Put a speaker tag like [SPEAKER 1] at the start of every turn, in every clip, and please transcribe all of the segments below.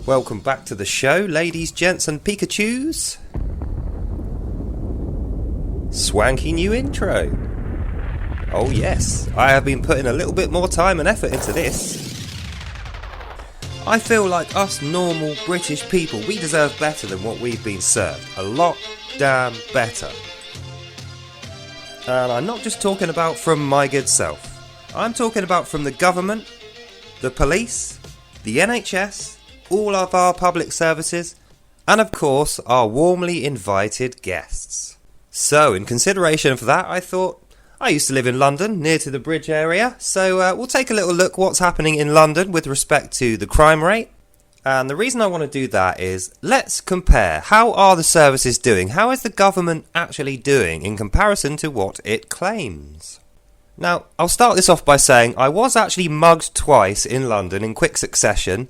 [SPEAKER 1] Welcome back to the show, ladies, gents and Pikachus. Swanky new intro. Oh yes, I have been putting a little bit more time and effort into this. I feel like us normal British people, we deserve better than what we've been served. A lot damn better. And I'm not just talking about from my good self. I'm talking about from the government, the police, the NHS, all of our public services, and of course our warmly invited guests. So in consideration for that, I thought, I used to live in London, near to the bridge area, so we'll take a little look what's happening in London with respect to the crime rate. And the reason I want to do that is, let's compare, how are the services doing? How is the government actually doing in comparison to what it claims? Now, I'll start this off by saying I was actually mugged twice in London in quick succession,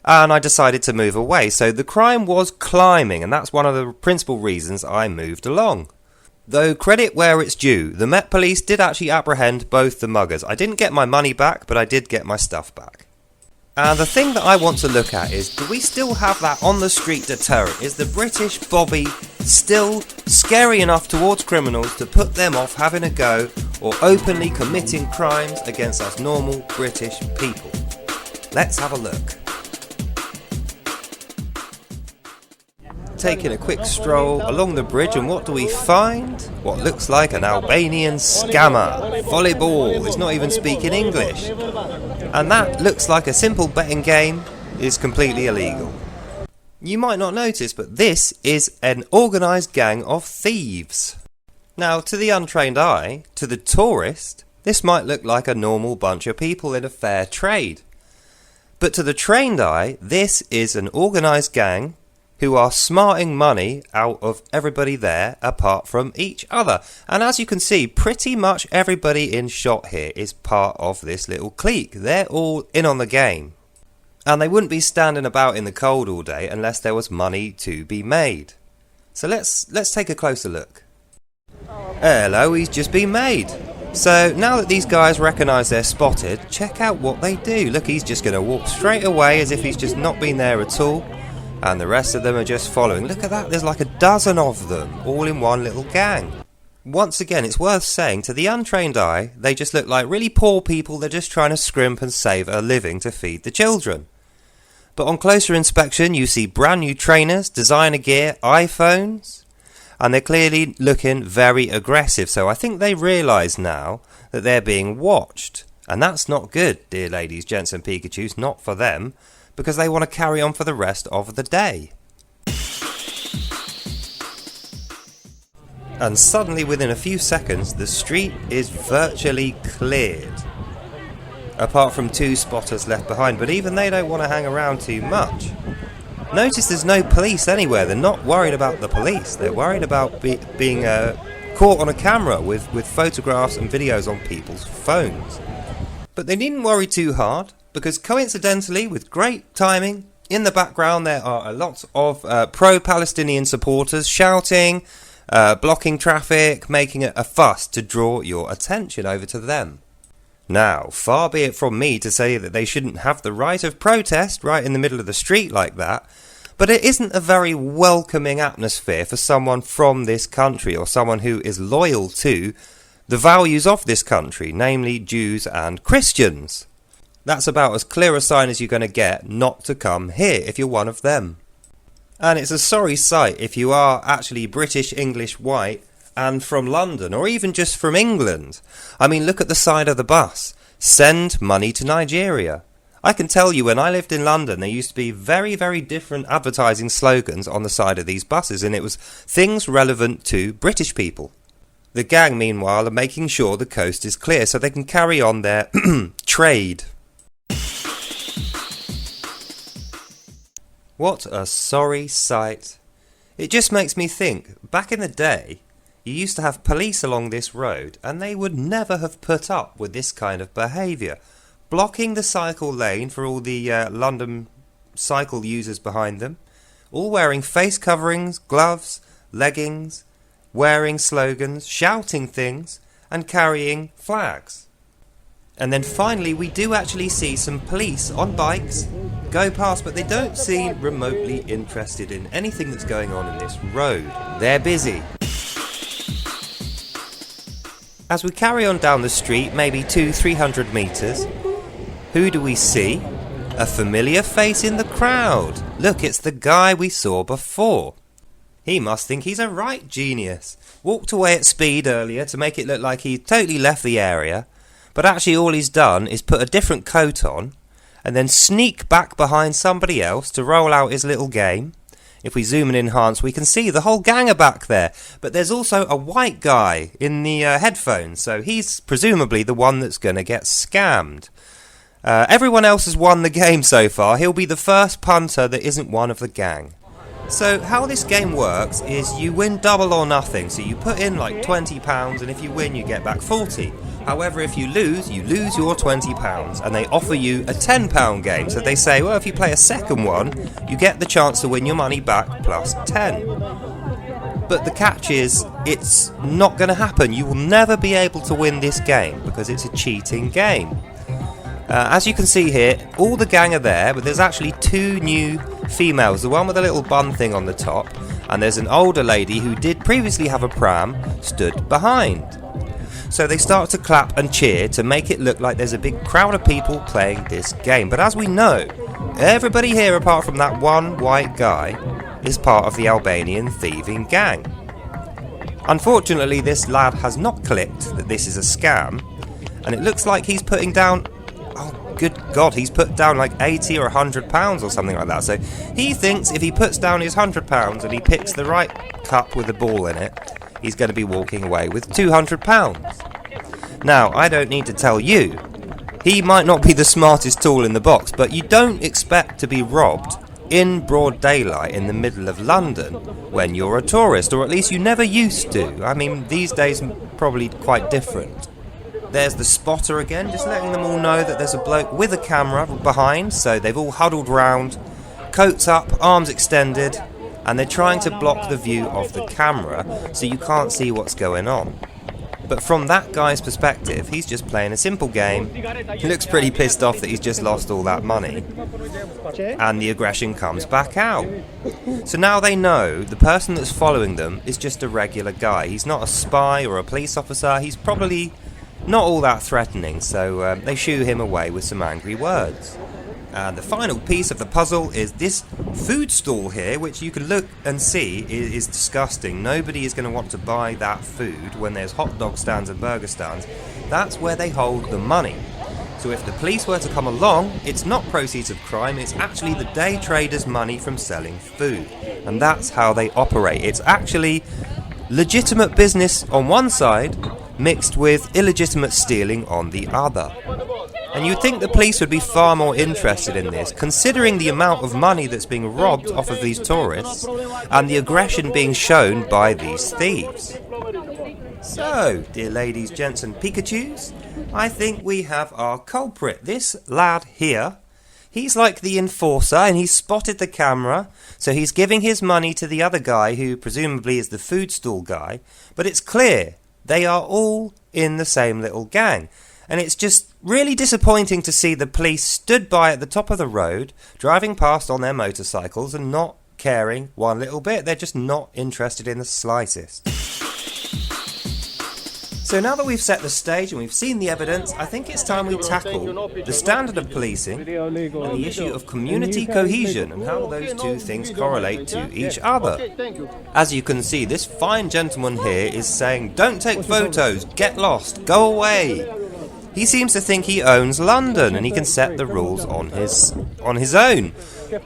[SPEAKER 1] and I decided to move away. So the crime was climbing, and that's one of the principal reasons I moved along. Though credit where it's due, the Met Police did actually apprehend both the muggers. I didn't get my money back, but I did get my stuff back. And the thing that I want to look at is, do we still have that on the street deterrent? Is the British Bobby still scary enough towards criminals to put them off having a go or openly committing crimes against us normal British people? Let's have a look. Taking a quick stroll along the bridge, and what do we find? What looks like an Albanian scammer. Volleyball is not even speaking English. And that looks like a simple betting game is completely illegal. You might not notice, but this is an organised gang of thieves. Now, to the untrained eye, to the tourist, this might look like a normal bunch of people in a fair trade. But to the trained eye, this is an organised gang who are smarting money out of everybody there apart from each other. And as you can see, pretty much everybody in shot here is part of this little clique. They're all in on the game. And they wouldn't be standing about in the cold all day unless there was money to be made. So let's take a closer look. Hello, he's just been made. So now that these guys recognise they're spotted, check out what they do. Look, he's just going to walk straight away as if he's just not been there at all. And the rest of them are just following. Look at that, there's like a dozen of them, all in one little gang. Once again, it's worth saying, to the untrained eye, they just look like really poor people. They're just trying to scrimp and save a living to feed the children. But on closer inspection, you see brand new trainers, designer gear, iPhones, and they're clearly looking very aggressive. So I think they realise now that they're being watched. And that's not good, dear ladies, gents and Pikachus, not for them, because they want to carry on for the rest of the day. And suddenly, within a few seconds, the street is virtually cleared. Apart from two spotters left behind, but even they don't want to hang around too much. Notice there's no police anywhere. They're not worried about the police. They're worried about being caught on a camera with photographs and videos on people's phones. But they needn't worry too hard, because coincidentally, with great timing, in the background there are a lot of pro-Palestinian supporters shouting, blocking traffic, making a fuss to draw your attention over to them. Now, far be it from me to say that they shouldn't have the right of protest right in the middle of the street like that, but it isn't a very welcoming atmosphere for someone from this country, or someone who is loyal to the values of this country, namely Jews and Christians. That's about as clear a sign as you're going to get not to come here if you're one of them. And it's a sorry sight if you are actually British, English, white, and from London, or even just from England. I mean, look at the side of the bus. Send money to Nigeria. I can tell you, when I lived in London, there used to be very, very different advertising slogans on the side of these buses, and it was things relevant to British people. The gang, meanwhile, are making sure the coast is clear so they can carry on their trade. What a sorry sight. It just makes me think, back in the day, you used to have police along this road, and they would never have put up with this kind of behaviour. Blocking the cycle lane for all the London cycle users behind them, all wearing face coverings, gloves, leggings, wearing slogans, shouting things, and carrying flags. And then finally we do actually see some police on bikes go past, but they don't seem remotely interested in anything that's going on in this road. They're busy. As we carry on down the street, maybe 200-300 meters, who do we see? A familiar face in the crowd. Look, it's the guy we saw before. He must think he's a right genius. Walked away at speed earlier to make it look like he totally left the area, but actually all he's done is put a different coat on and then sneak back behind somebody else to roll out his little game. If we zoom and enhance, we can see the whole gang are back there. But there's also a white guy in the headphones, so he's presumably the one that's going to get scammed. Everyone else has won the game so far. He'll be the first punter that isn't one of the gang. So how this game works is you win double or nothing. So you put in like £20, and if you win, you get back 40. However, if you lose your £20, and they offer you a £10 game. So they say, well, if you play a second one, you get the chance to win your money back plus 10. But the catch is, it's not going to happen. You will never be able to win this game because it's a cheating game. As you can see here, all the gang are there, but there's actually two new females. The one with a little bun thing on the top, and there's an older lady who did previously have a pram stood behind. So they start to clap and cheer to make it look like there's a big crowd of people playing this game. But as we know, everybody here apart from that one white guy is part of the Albanian thieving gang. Unfortunately, this lad has not clicked that this is a scam, and it looks like he's putting down, oh good God, he's put down like 80 or £100 or something like that. So he thinks if he puts down his £100 and he picks the right cup with the ball in it, he's going to be walking away with £200. Now, I don't need to tell you, he might not be the smartest tool in the box, but you don't expect to be robbed in broad daylight in the middle of London when you're a tourist, or at least you never used to. I mean, these days probably quite different. There's the spotter again, just letting them all know that there's a bloke with a camera behind, so they've all huddled round, coats up, arms extended, and they're trying to block the view of the camera so you can't see what's going on. But from that guy's perspective, he's just playing a simple game. He looks pretty pissed off that he's just lost all that money. And the aggression comes back out. So now they know the person that's following them is just a regular guy. He's not a spy or a police officer. He's probably not all that threatening, so they shoo him away with some angry words. And the final piece of the puzzle is this food stall here, which you can look and see is disgusting. Nobody is going to want to buy that food when there's hot dog stands and burger stands. That's where they hold the money. So if the police were to come along, it's not proceeds of crime, it's actually the day traders' money from selling food. And that's how they operate. It's actually legitimate business on one side, mixed with illegitimate stealing on the other. And you'd think the police would be far more interested in this, considering the amount of money that's being robbed off of these tourists and the aggression being shown by these thieves. So, dear ladies, gents and Pikachus, I think we have our culprit. This lad here, he's like the enforcer and he's spotted the camera, so he's giving his money to the other guy who presumably is the food stall guy, but it's clear they are all in the same little gang. And it's just really disappointing to see the police stood by at the top of the road, driving past on their motorcycles and not caring one little bit. They're just not interested in the slightest. So now that we've set the stage and we've seen the evidence, I think it's time we tackle the standard of policing and the issue of community cohesion and how those two things correlate to each other. As you can see, this fine gentleman here is saying, don't take photos, get lost, go away. He seems to think he owns London and he can set the rules on his own.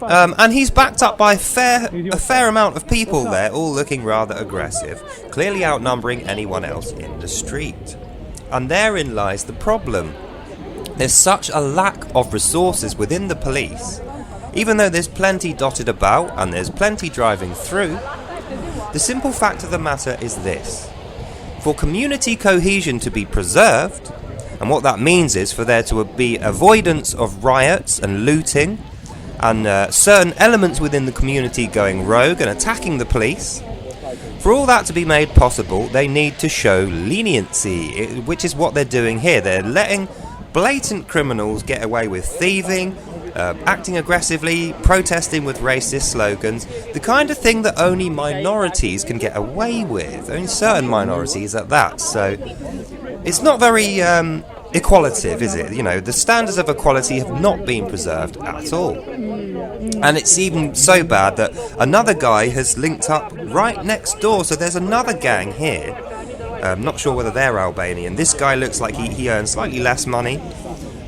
[SPEAKER 1] And he's backed up by a fair amount of people there, all looking rather aggressive, clearly outnumbering anyone else in the street. And therein lies the problem. There's such a lack of resources within the police. Even though there's plenty dotted about and there's plenty driving through, the simple fact of the matter is this. For community cohesion to be preserved, and what that means is for there to be avoidance of riots and looting and certain elements within the community going rogue and attacking the police, for all that to be made possible, they need to show leniency, which is what they're doing here. They're letting blatant criminals get away with thieving, acting aggressively, protesting with racist slogans, the kind of thing that only minorities can get away with, only certain minorities at that. So it's not very equalitative, is it? You know, the standards of equality have not been preserved at all. And it's even so bad that another guy has linked up right next door, so there's another gang here. I'm not sure whether they're Albanian. This guy looks like he earns slightly less money,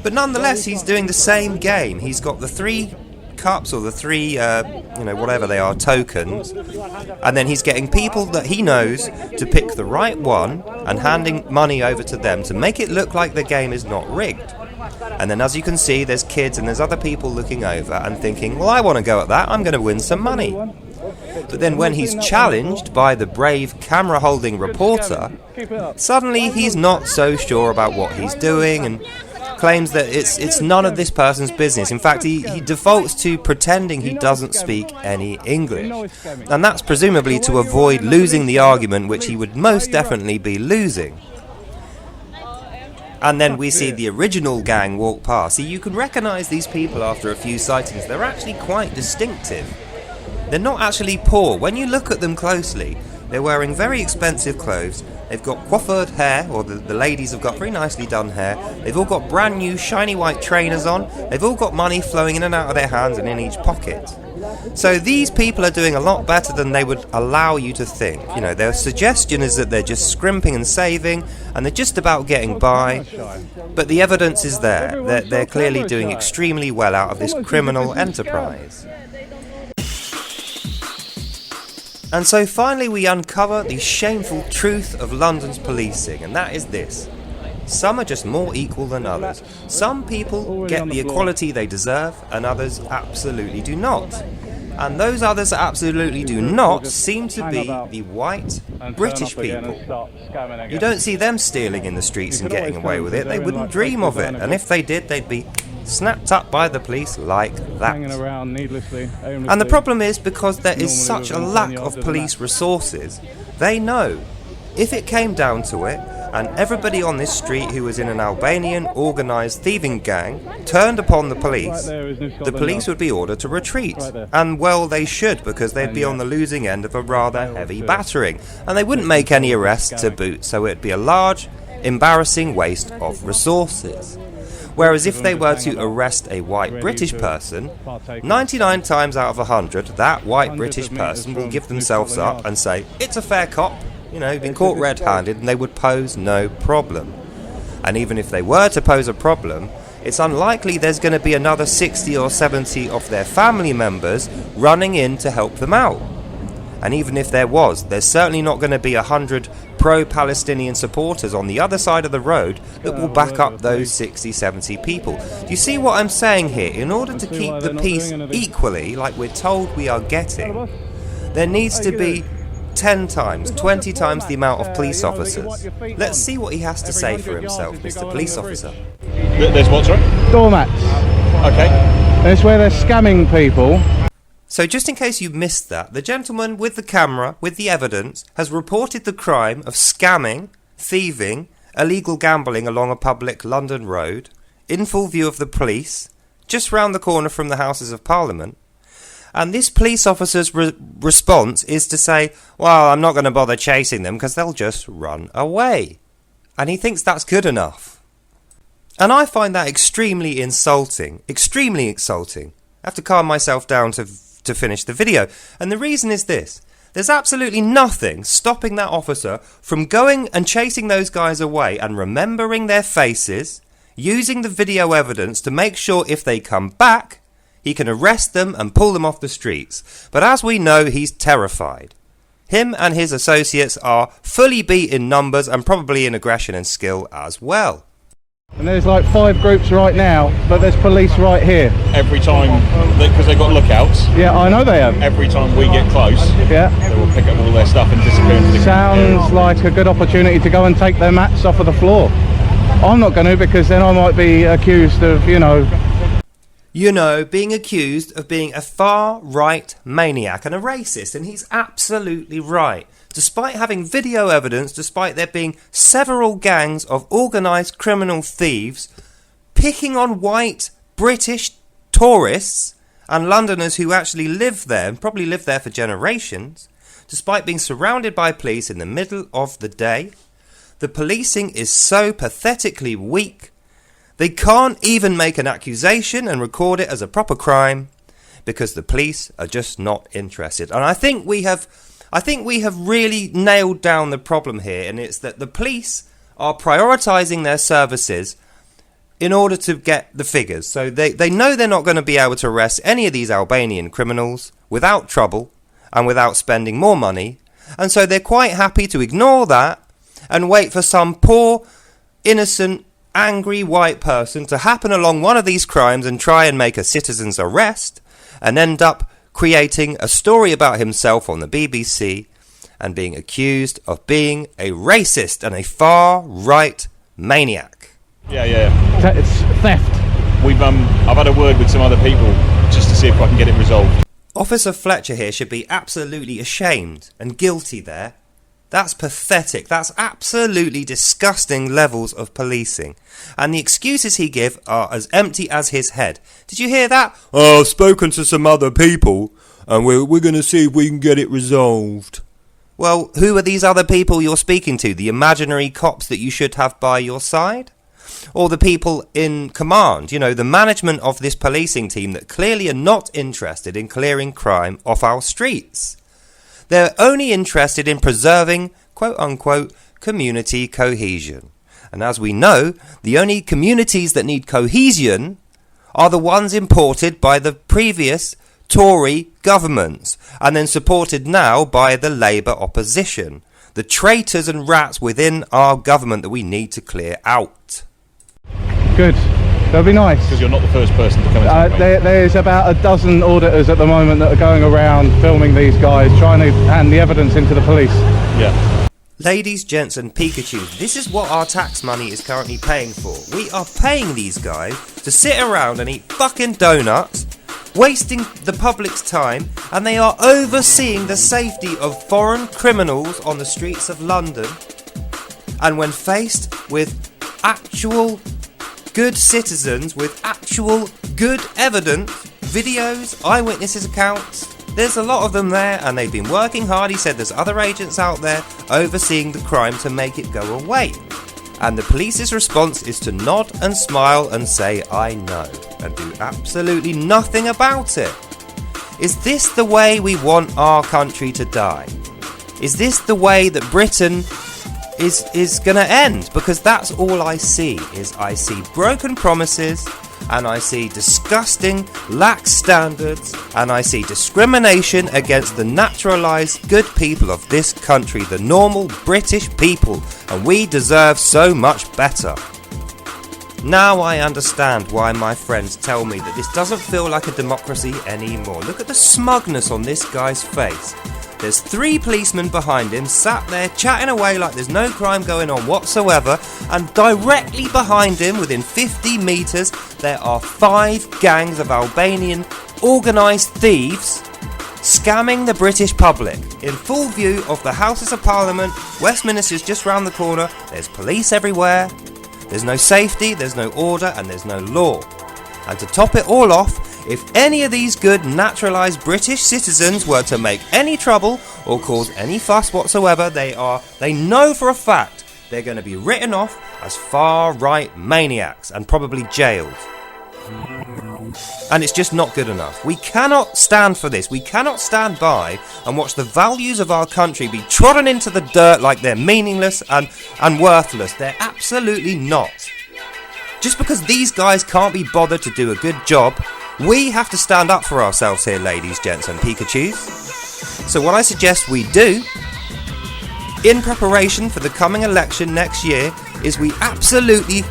[SPEAKER 1] but nonetheless he's doing the same game. He's got the 3 cups or the 3 whatever they are, tokens, and then he's getting people that he knows to pick the right one and handing money over to them to make it look like the game is not rigged. And then, as you can see, there's kids and there's other people looking over and thinking, well, I want to go at that, I'm going to win some money. But then when he's challenged by the brave camera-holding reporter, suddenly he's not so sure about what he's doing and claims that it's none of this person's business. In fact, he defaults to pretending he doesn't speak any English. And that's presumably to avoid losing the argument, which he would most definitely be losing. And then we see the original gang walk past. See, you can recognise these people after a few sightings. They're actually quite distinctive. They're not actually poor. When you look at them closely, they're wearing very expensive clothes. They've got coiffured hair, or the ladies have got very nicely done hair. They've all got brand new shiny white trainers on. They've all got money flowing in and out of their hands and in each pocket. So these people are doing a lot better than they would allow you to think. You know, their suggestion is that they're just scrimping and saving, and they're just about getting by. But the evidence is there. They're clearly doing extremely well out of this criminal enterprise. And so finally we uncover the shameful truth of London's policing, and that is this. Some are just more equal than others. Some people get the equality they deserve, and others absolutely do not. And those others that absolutely do not seem to be the white British people. You don't see them stealing in the streets and getting away with it. They wouldn't dream of it, and if they did, they'd be snapped up by the police like that. And the problem is, because there is such a lack of police resources, they know if it came down to it and everybody on this street who was in an Albanian organised thieving gang turned upon the police would be ordered to retreat. And well, they should, because they'd be on the losing end of a rather heavy battering, and they wouldn't make any arrests to boot, so it'd be a large, embarrassing waste of resources. Whereas if they were to arrest a white British person, 99 times out of 100, that white British person will give themselves up and say, it's a fair cop, you know, been caught red-handed, and they would pose no problem. And even if they were to pose a problem, it's unlikely there's going to be another 60 or 70 of their family members running in to help them out. And even if there was, there's certainly not going to be 100 pro-Palestinian supporters on the other side of the road that will back up those 60, 70 people. Do you see what I'm saying here? In order to keep the peace equally, like we're told we are getting, there needs to be 10 times, 20 times the amount of police officers. Let's see what he has to say for himself, Mr. Police Officer.
[SPEAKER 2] There's what, sorry?
[SPEAKER 3] Doormats.
[SPEAKER 2] Okay.
[SPEAKER 3] That's where they're scamming people.
[SPEAKER 1] So just in case you missed that, the gentleman with the camera, with the evidence, has reported the crime of scamming, thieving, illegal gambling along a public London road, in full view of the police, just round the corner from the Houses of Parliament. And this police officer's response is to say, well, I'm not going to bother chasing them because they'll just run away. And he thinks that's good enough. And I find that extremely insulting. Extremely insulting. I have to calm myself down to finish the video. And the reason is this. There's absolutely nothing stopping that officer from going and chasing those guys away and remembering their faces, using the video evidence to make sure if they come back, he can arrest them and pull them off the streets. But as we know, he's terrified. Him and his associates are fully beat in numbers and probably in aggression and skill as well.
[SPEAKER 3] And there's like 5 groups right now, but there's police right here.
[SPEAKER 2] Every time, because they've got lookouts.
[SPEAKER 3] Yeah, I know they have.
[SPEAKER 2] Every time we get close,
[SPEAKER 3] yeah,
[SPEAKER 2] they will pick up all their stuff and disappear into the
[SPEAKER 3] Sounds like a good opportunity to go and take their mats off of the floor. I'm not going to, because then I might be accused of,
[SPEAKER 1] being accused of being a far-right maniac and a racist, and he's absolutely right. Despite having video evidence, despite there being several gangs of organised criminal thieves picking on white British tourists and Londoners who actually live there, and probably live there for generations, despite being surrounded by police in the middle of the day. The policing is so pathetically weak, they can't even make an accusation and record it as a proper crime because the police are just not interested. And I think we have really nailed down the problem here, and it's that the police are prioritising their services in order to get the figures. So they know they're not going to be able to arrest any of these Albanian criminals without trouble and without spending more money, and so they're quite happy to ignore that and wait for some poor, innocent, angry white person to happen along one of these crimes and try and make a citizen's arrest and end up creating a story about himself on the BBC and being accused of being a racist and a far-right maniac.
[SPEAKER 2] Yeah.
[SPEAKER 3] It's theft.
[SPEAKER 2] I've had a word with some other people just to see if I can get it resolved.
[SPEAKER 1] Officer Fletcher here should be absolutely ashamed and guilty there. That's pathetic. That's absolutely disgusting levels of policing. And the excuses he gives are as empty as his head. Did you hear that? Oh, I've spoken to some other people and we're going to see if we can get it resolved. Well, who are these other people you're speaking to? The imaginary cops that you should have by your side? Or the people in command, the management of this policing team that clearly are not interested in clearing crime off our streets. They're only interested in preserving, quote-unquote, community cohesion. And as we know, the only communities that need cohesion are the ones imported by the previous Tory governments and then supported now by the Labour opposition. The traitors and rats within our government that we need to clear out.
[SPEAKER 3] Good. That'll be nice.
[SPEAKER 2] Because you're not the first person to come and
[SPEAKER 3] There's about a dozen auditors at the moment that are going around filming these guys, trying to hand the evidence into the police.
[SPEAKER 2] Yeah.
[SPEAKER 1] Ladies, gents and Pikachus, this is what our tax money is currently paying for. We are paying these guys to sit around and eat fucking donuts, wasting the public's time, and they are overseeing the safety of foreign criminals on the streets of London. And when faced with actual good citizens with actual good evidence, videos, eyewitnesses accounts, there's a lot of them there and they've been working hard. He said there's other agents out there overseeing the crime to make it go away. And the police's response is to nod and smile and say, I know, and do absolutely nothing about it. Is this the way we want our country to die? Is this the way that Britain is going to end? Because that's all I see. I see broken promises, and I see disgusting, lax standards, and I see discrimination against the naturalised good people of this country, the normal British people, and we deserve so much better. Now I understand why my friends tell me that this doesn't feel like a democracy anymore. Look at the smugness on this guy's face. There's 3 policemen behind him, sat there chatting away like there's no crime going on whatsoever, and directly behind him, within 50 metres, there are 5 gangs of Albanian organised thieves scamming the British public. In full view of the Houses of Parliament, Westminster's just round the corner, there's police everywhere, there's no safety, there's no order, and there's no law. And to top it all off, if any of these good naturalised British citizens were to make any trouble or cause any fuss whatsoever, they know for a fact they're going to be written off as far-right maniacs and probably jailed. And it's just not good enough. We cannot stand for this. We cannot stand by and watch the values of our country be trodden into the dirt like they're meaningless and worthless. They're absolutely not. Just because these guys can't be bothered to do a good job, we have to stand up for ourselves here, ladies, gents and Pikachus. So what I suggest we do, in preparation for the coming election next year, is we absolutely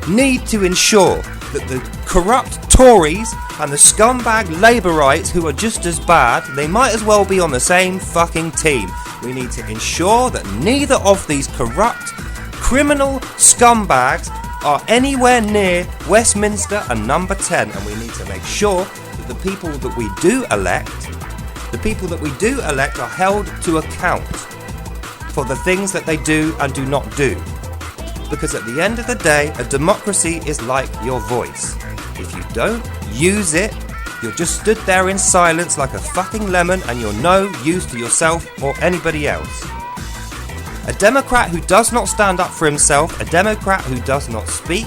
[SPEAKER 1] need to ensure that the corrupt Tories and the scumbag Labourites, who are just as bad, they might as well be on the same fucking team. We need to ensure that neither of these corrupt, criminal scumbags are anywhere near Westminster and number 10, and we need to make sure that the people that we do elect are held to account for the things that they do and do not do. Because at the end of the day, a democracy is like your voice. If you don't use it You're just stood there in silence like a fucking lemon, and you're no use to yourself or anybody else. A Democrat who does not stand up for himself, a Democrat who does not speak,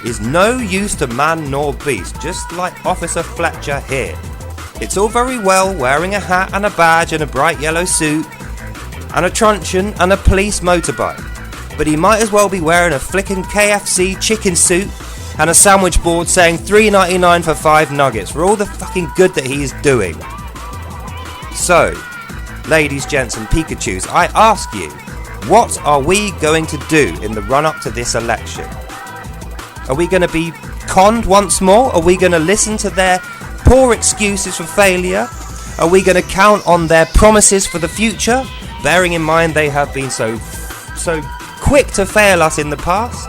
[SPEAKER 1] is no use to man nor beast, just like Officer Fletcher here. It's all very well wearing a hat and a badge and a bright yellow suit and a truncheon and a police motorbike, but he might as well be wearing a flicking KFC chicken suit and a sandwich board saying $3.99 for 5 nuggets for all the fucking good that he is doing. So, ladies, gents and Pikachus, I ask you, what are we going to do in the run-up to this election? Are we going to be conned once more? Are we going to listen to their poor excuses for failure? Are we going to count on their promises for the future, bearing in mind they have been so quick to fail us in the past?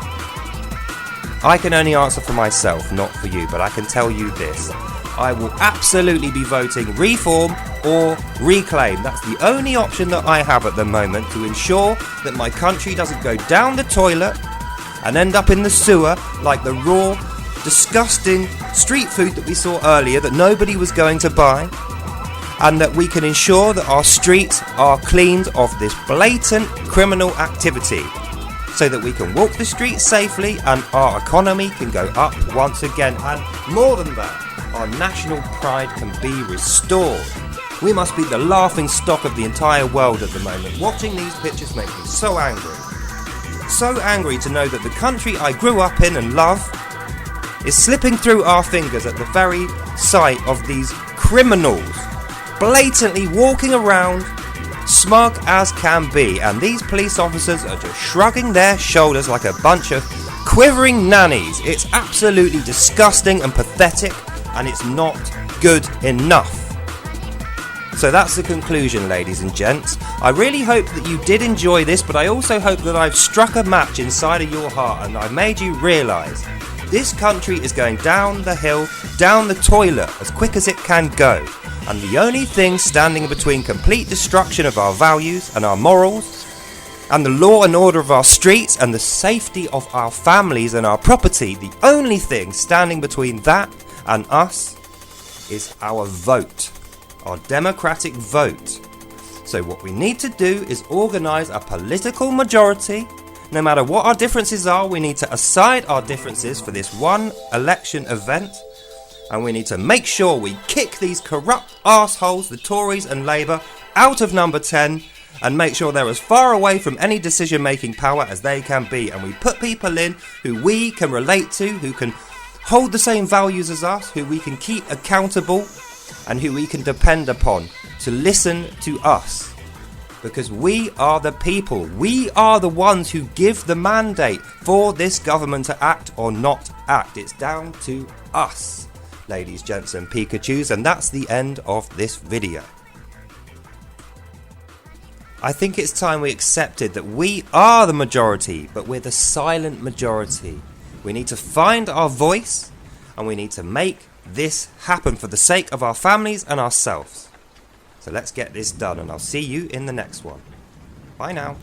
[SPEAKER 1] I can only answer for myself, not for you, but I can tell you this. I will absolutely be voting reform or reclaim. That's the only option that I have at the moment to ensure that my country doesn't go down the toilet and end up in the sewer like the raw, disgusting street food that we saw earlier that nobody was going to buy, and that we can ensure that our streets are cleaned of this blatant criminal activity so that we can walk the streets safely and our economy can go up once again, and more than that, our national pride can be restored. We must be the laughing stock of the entire world at the moment. Watching these pictures makes me so angry. So angry to know that the country I grew up in and love is slipping through our fingers at the very sight of these criminals blatantly walking around smug as can be, and these police officers are just shrugging their shoulders like a bunch of quivering nannies. It's absolutely disgusting and pathetic, and it's not good enough. So that's the conclusion, ladies and gents. I really hope that you did enjoy this, but I also hope that I've struck a match inside of your heart and I've made you realise this country is going down the hill, down the toilet as quick as it can go. And the only thing standing between complete destruction of our values and our morals and the law and order of our streets and the safety of our families and our property, the only thing standing between that and us is our vote. Our democratic vote. So what we need to do is organise a political majority. No matter what our differences are, we need to aside our differences for this one election event, and we need to make sure we kick these corrupt arseholes, the Tories and Labour, out of number 10 and make sure they're as far away from any decision making power as they can be, and we put people in who we can relate to, who can hold the same values as us, who we can keep accountable and who we can depend upon to listen to us, because we are the people. We are the ones who give the mandate for this government to act or not act. It's down to us, ladies, gents and Pikachus, and that's the end of this video. I think it's time we accepted that we are the majority, but we're the silent majority. We need to find our voice, and we need to make this happen for the sake of our families and ourselves. So let's get this done, and I'll see you in the next one. Bye now.